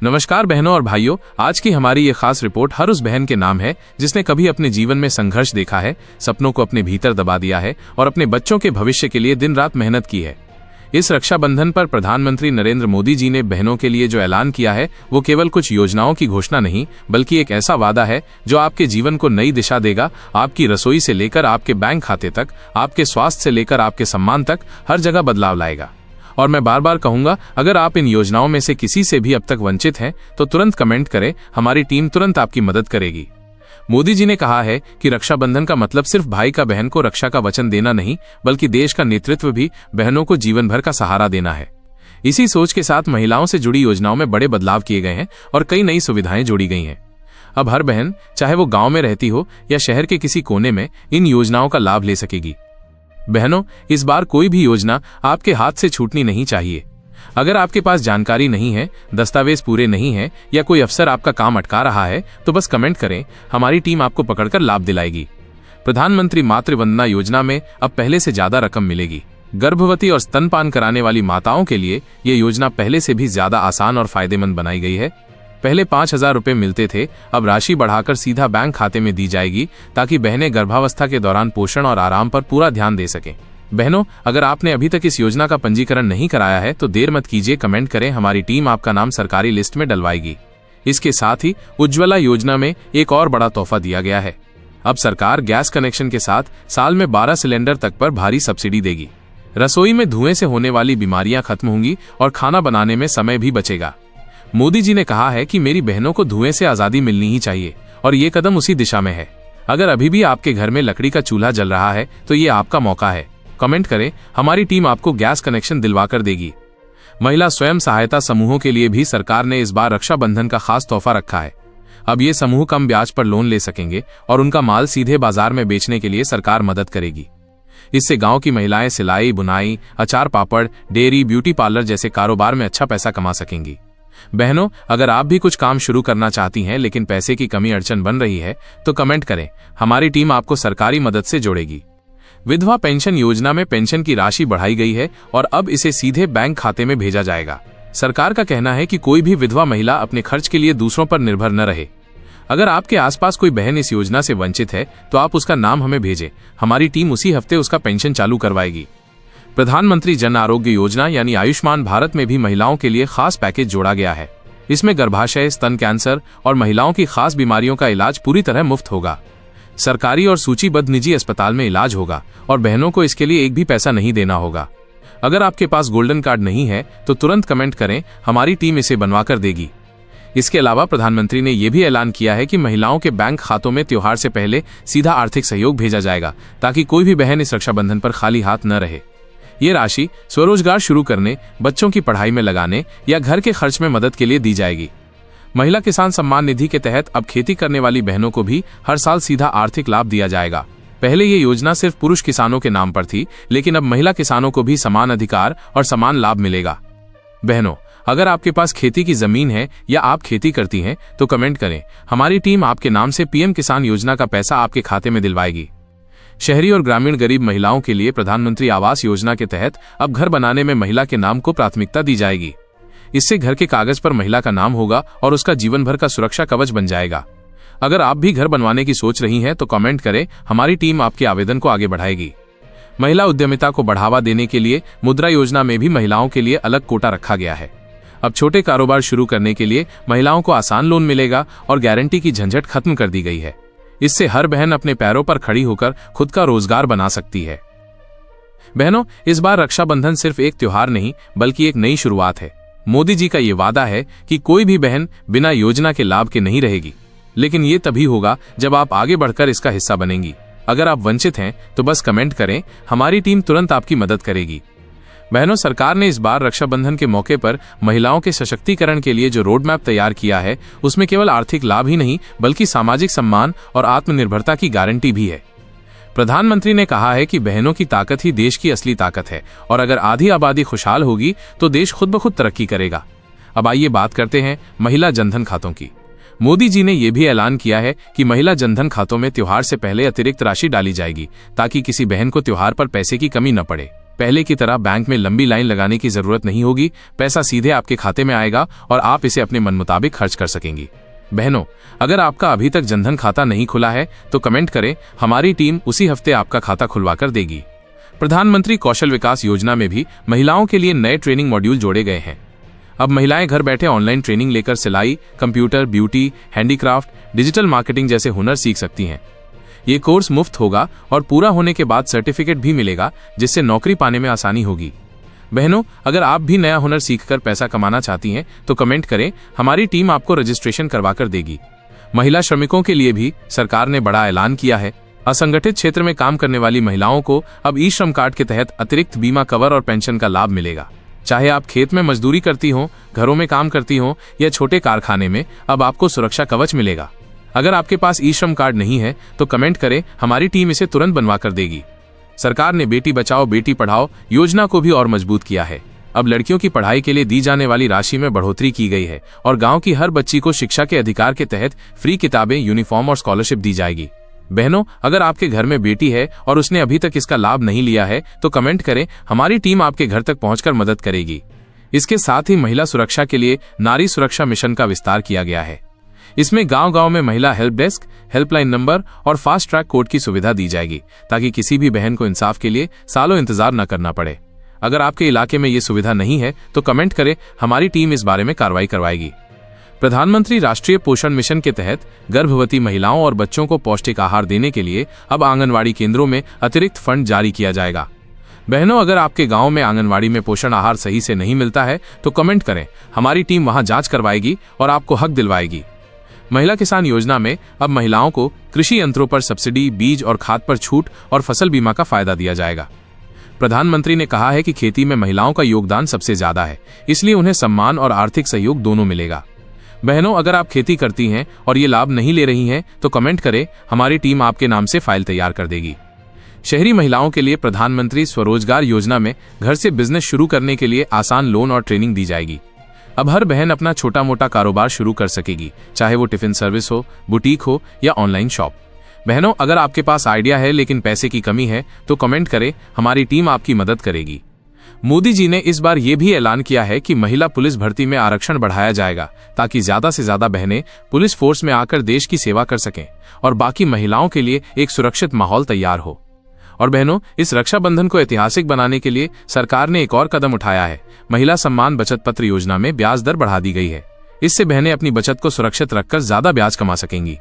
नमस्कार बहनों और भाइयों, आज की हमारी ये खास रिपोर्ट हर उस बहन के नाम है जिसने कभी अपने जीवन में संघर्ष देखा है, सपनों को अपने भीतर दबा दिया है और अपने बच्चों के भविष्य के लिए दिन रात मेहनत की है। इस रक्षाबंधन पर प्रधानमंत्री नरेंद्र मोदी जी ने बहनों के लिए जो ऐलान किया है वो केवल कुछ योजनाओं की घोषणा नहीं बल्कि एक ऐसा वादा है जो आपके जीवन को नई दिशा देगा। आपकी रसोई से लेकर आपके बैंक खाते तक, आपके स्वास्थ्य से लेकर आपके सम्मान तक हर जगह बदलाव लाएगा। और मैं बार बार कहूंगा, अगर आप इन योजनाओं में से किसी से भी अब तक वंचित हैं तो तुरंत कमेंट करें, हमारी टीम तुरंत आपकी मदद करेगी। मोदी जी ने कहा है कि रक्षाबंधन का मतलब सिर्फ भाई का बहन को रक्षा का वचन देना नहीं बल्कि देश का नेतृत्व भी बहनों को जीवन भर का सहारा देना है। इसी सोच के साथ महिलाओं से जुड़ी योजनाओं में बड़े बदलाव किए गए हैं और कई नई सुविधाएं जोड़ी गई हैं। अब हर बहन, चाहे वो गांव में रहती हो या शहर के किसी कोने में, इन योजनाओं का लाभ ले सकेगी। बहनों, इस बार कोई भी योजना आपके हाथ से छूटनी नहीं चाहिए। अगर आपके पास जानकारी नहीं है, दस्तावेज पूरे नहीं है या कोई अफसर आपका काम अटका रहा है तो बस कमेंट करें, हमारी टीम आपको पकड़कर लाभ दिलाएगी। प्रधानमंत्री मातृ वंदना योजना में अब पहले से ज्यादा रकम मिलेगी। गर्भवती और स्तनपान कराने वाली माताओं के लिए ये योजना पहले से भी ज्यादा आसान और फायदेमंद बनाई गई है। पहले 5,000 रुपए मिलते थे, अब राशि बढ़ाकर सीधा बैंक खाते में दी जाएगी ताकि बहनें गर्भावस्था के दौरान पोषण और आराम पर पूरा ध्यान दे सकें। बहनों, अगर आपने अभी तक इस योजना का पंजीकरण नहीं कराया है तो देर मत कीजिए, कमेंट करें, हमारी टीम आपका नाम सरकारी लिस्ट में डलवाएगी। इसके साथ ही उज्ज्वला योजना में एक और बड़ा तोहफा दिया गया है। अब सरकार गैस कनेक्शन के साथ साल में 12 सिलेंडर तक पर भारी सब्सिडी देगी। रसोई में धुएं से होने वाली बीमारियां खत्म होंगी और खाना बनाने में समय भी बचेगा। मोदी जी ने कहा है कि मेरी बहनों को धुएं से आजादी मिलनी ही चाहिए और ये कदम उसी दिशा में है। अगर अभी भी आपके घर में लकड़ी का चूल्हा जल रहा है तो ये आपका मौका है। कमेंट करें, हमारी टीम आपको गैस कनेक्शन दिलवाकर देगी। महिला स्वयं सहायता समूहों के लिए भी सरकार ने इस बार रक्षाबंधन का खास तोहफा रखा है। अब ये समूह कम ब्याज पर लोन ले सकेंगे और उनका माल सीधे बाजार में बेचने के लिए सरकार मदद करेगी। इससे गांव की महिलाएं सिलाई, बुनाई, अचार पापड़, डेयरी, ब्यूटी पार्लर जैसे कारोबार में अच्छा पैसा कमा सकेंगी। बहनों, अगर आप भी कुछ काम शुरू करना चाहती हैं लेकिन पैसे की कमी अड़चन बन रही है तो कमेंट करें, हमारी टीम आपको सरकारी मदद से जोड़ेगी। विधवा पेंशन योजना में पेंशन की राशि बढ़ाई गई है और अब इसे सीधे बैंक खाते में भेजा जाएगा। सरकार का कहना है कि कोई भी विधवा महिला अपने खर्च के लिए दूसरों पर निर्भर न रहे। अगर आपके आसपास कोई बहन इस योजना से वंचित है तो आप उसका नाम हमें भेजें, हमारी टीम उसी हफ्ते उसका पेंशन चालू करवाएगी। प्रधानमंत्री जन आरोग्य योजना यानी आयुष्मान भारत में भी महिलाओं के लिए खास पैकेज जोड़ा गया है। इसमें गर्भाशय, स्तन कैंसर और महिलाओं की खास बीमारियों का इलाज पूरी तरह मुफ्त होगा। सरकारी और सूचीबद्ध निजी अस्पताल में इलाज होगा और बहनों को इसके लिए एक भी पैसा नहीं देना होगा। अगर आपके पास गोल्डन कार्ड नहीं है तो तुरंत कमेंट करें, हमारी टीम इसे बनवाकर देगी। इसके अलावा प्रधानमंत्री ने यह भी ऐलान किया है कि महिलाओं के बैंक खातों में त्योहार से पहले सीधा आर्थिक सहयोग भेजा जाएगा ताकि कोई भी बहन इस रक्षाबंधन पर खाली हाथ न रहे। ये राशि स्वरोजगार शुरू करने, बच्चों की पढ़ाई में लगाने या घर के खर्च में मदद के लिए दी जाएगी। महिला किसान सम्मान निधि के तहत अब खेती करने वाली बहनों को भी हर साल सीधा आर्थिक लाभ दिया जाएगा। पहले ये योजना सिर्फ पुरुष किसानों के नाम पर थी, लेकिन अब महिला किसानों को भी समान अधिकार और समान लाभ मिलेगा। बहनों, अगर आपके पास खेती की जमीन है या आप खेती करती हैं तो कमेंट करें, हमारी टीम आपके नाम से पीएम किसान योजना का पैसा आपके खाते में दिलवाएगी। शहरी और ग्रामीण गरीब महिलाओं के लिए प्रधानमंत्री आवास योजना के तहत अब घर बनाने में महिला के नाम को प्राथमिकता दी जाएगी। इससे घर के कागज पर महिला का नाम होगा और उसका जीवन भर का सुरक्षा कवच बन जाएगा। अगर आप भी घर बनवाने की सोच रही हैं तो कमेंट करें, हमारी टीम आपके आवेदन को आगे बढ़ाएगी। महिला उद्यमिता को बढ़ावा देने के लिए मुद्रा योजना में भी महिलाओं के लिए अलग कोटा रखा गया है। अब छोटे कारोबार शुरू करने के लिए महिलाओं को आसान लोन मिलेगा और गारंटी की झंझट खत्म कर दी गई है। इससे हर बहन अपने पैरों पर खड़ी होकर खुद का रोजगार बना सकती है। बहनों, इस बार रक्षाबंधन सिर्फ एक त्योहार नहीं बल्कि एक नई शुरुआत है। मोदी जी का ये वादा है कि कोई भी बहन बिना योजना के लाभ के नहीं रहेगी, लेकिन ये तभी होगा जब आप आगे बढ़कर इसका हिस्सा बनेंगी। अगर आप वंचित हैं तो बस कमेंट करें, हमारी टीम तुरंत आपकी मदद करेगी। बहनों, सरकार ने इस बार रक्षाबंधन के मौके पर महिलाओं के सशक्तिकरण के लिए जो रोड मैप तैयार किया है उसमें केवल आर्थिक लाभ ही नहीं बल्कि सामाजिक सम्मान और आत्मनिर्भरता की गारंटी भी है। प्रधानमंत्री ने कहा है कि बहनों की ताकत ही देश की असली ताकत है और अगर आधी आबादी खुशहाल होगी तो देश खुद ब खुद तरक्की करेगा। अब आइए बात करते हैं महिला जनधन खातों की। मोदी जी ने यह भी ऐलान किया है कि महिला जनधन खातों में त्योहार से पहले अतिरिक्त राशि डाली जाएगी ताकि किसी बहन को त्योहार पर पैसे की कमी न पड़े। पहले की तरह बैंक में लंबी लाइन लगाने की जरूरत नहीं होगी, पैसा सीधे आपके खाते में आएगा और आप इसे अपने मन मुताबिक खर्च कर सकेंगी। बहनों, अगर आपका अभी तक जनधन खाता नहीं खुला है तो कमेंट करें, हमारी टीम उसी हफ्ते आपका खाता खुलवा कर देगी। प्रधानमंत्री कौशल विकास योजना में भी महिलाओं के लिए नए ट्रेनिंग मॉड्यूल जोड़े गए हैं। अब महिलाएं घर बैठे ऑनलाइन ट्रेनिंग लेकर सिलाई, computer, beauty, handicraft, digital marketing जैसे हुनर सीख सकती हैं। ये कोर्स मुफ्त होगा और पूरा होने के बाद सर्टिफिकेट भी मिलेगा, जिससे नौकरी पाने में आसानी होगी। बहनों, अगर आप भी नया हुनर सीखकर पैसा कमाना चाहती हैं तो कमेंट करें, हमारी टीम आपको रजिस्ट्रेशन करवा कर देगी। महिला श्रमिकों के लिए भी सरकार ने बड़ा ऐलान किया है। असंगठित क्षेत्र में काम करने वाली महिलाओं को अब ई श्रम कार्ड के तहत अतिरिक्त बीमा कवर और पेंशन का लाभ मिलेगा। चाहे आप खेत में मजदूरी करती हो, घरों में काम करती हो या छोटे कारखाने में, अब आपको सुरक्षा कवच मिलेगा। अगर आपके पास ई श्रम कार्ड नहीं है तो कमेंट करें, हमारी टीम इसे तुरंत बनवा कर देगी। सरकार ने बेटी बचाओ बेटी पढ़ाओ योजना को भी और मजबूत किया है। अब लड़कियों की पढ़ाई के लिए दी जाने वाली राशि में बढ़ोतरी की गई है और गांव की हर बच्ची को शिक्षा के अधिकार के तहत फ्री किताबें, यूनिफॉर्म और स्कॉलरशिप दी जाएगी। बहनों, अगर आपके घर में बेटी है और उसने अभी तक इसका लाभ नहीं लिया है तो कमेंट करें, हमारी टीम आपके घर तक पहुंचकर मदद करेगी। इसके साथ ही महिला सुरक्षा के लिए नारी सुरक्षा मिशन का विस्तार किया गया है। इसमें गांव-गांव में महिला हेल्प डेस्क, हेल्पलाइन नंबर और फास्ट ट्रैक कोर्ट की सुविधा दी जाएगी, ताकि किसी भी बहन को इंसाफ के लिए सालों इंतजार न करना पड़े। अगर आपके इलाके में ये सुविधा नहीं है तो कमेंट करें, हमारी टीम इस बारे में कार्रवाई करवाएगी। प्रधानमंत्री राष्ट्रीय पोषण मिशन के तहत गर्भवती महिलाओं और बच्चों को पौष्टिक आहार देने के लिए अब आंगनवाड़ी केंद्रों में अतिरिक्त फंड जारी किया जाएगा। बहनों, अगर आपके गांव में आंगनवाड़ी में पोषण आहार सही से नहीं मिलता है तो कमेंट करें, हमारी टीम वहां जांच करवाएगी और आपको हक दिलवाएगी। महिला किसान योजना में अब महिलाओं को कृषि यंत्रों पर सब्सिडी, बीज और खाद पर छूट और फसल बीमा का फायदा दिया जाएगा। प्रधानमंत्री ने कहा है कि खेती में महिलाओं का योगदान सबसे ज्यादा है, इसलिए उन्हें सम्मान और आर्थिक सहयोग दोनों मिलेगा। बहनों, अगर आप खेती करती हैं और ये लाभ नहीं ले रही हैं तो कमेंट करें, हमारी टीम आपके नाम से फाइल तैयार कर देगी। शहरी महिलाओं के लिए प्रधानमंत्री स्वरोजगार योजना में घर से बिजनेस शुरू करने के लिए आसान लोन और ट्रेनिंग दी जाएगी। अब हर बहन अपना छोटा मोटा कारोबार शुरू कर सकेगी, चाहे वो टिफिन सर्विस हो, बुटीक हो या ऑनलाइन शॉप। बहनों, अगर आपके पास आइडिया है लेकिन पैसे की कमी है तो कमेंट करें, हमारी टीम आपकी मदद करेगी। मोदी जी ने इस बार यह भी ऐलान किया है कि महिला पुलिस भर्ती में आरक्षण बढ़ाया जाएगा, ताकि ज्यादा से ज्यादा बहनें पुलिस फोर्स में आकर देश की सेवा कर सकें और बाकी महिलाओं के लिए एक सुरक्षित माहौल तैयार हो। और बहनों, इस रक्षाबंधन को ऐतिहासिक बनाने के लिए सरकार ने एक और कदम उठाया है। महिला सम्मान बचत पत्र योजना में ब्याज दर बढ़ा दी गई है। इससे बहनें अपनी बचत को सुरक्षित रखकर ज्यादा ब्याज कमा सकेंगी।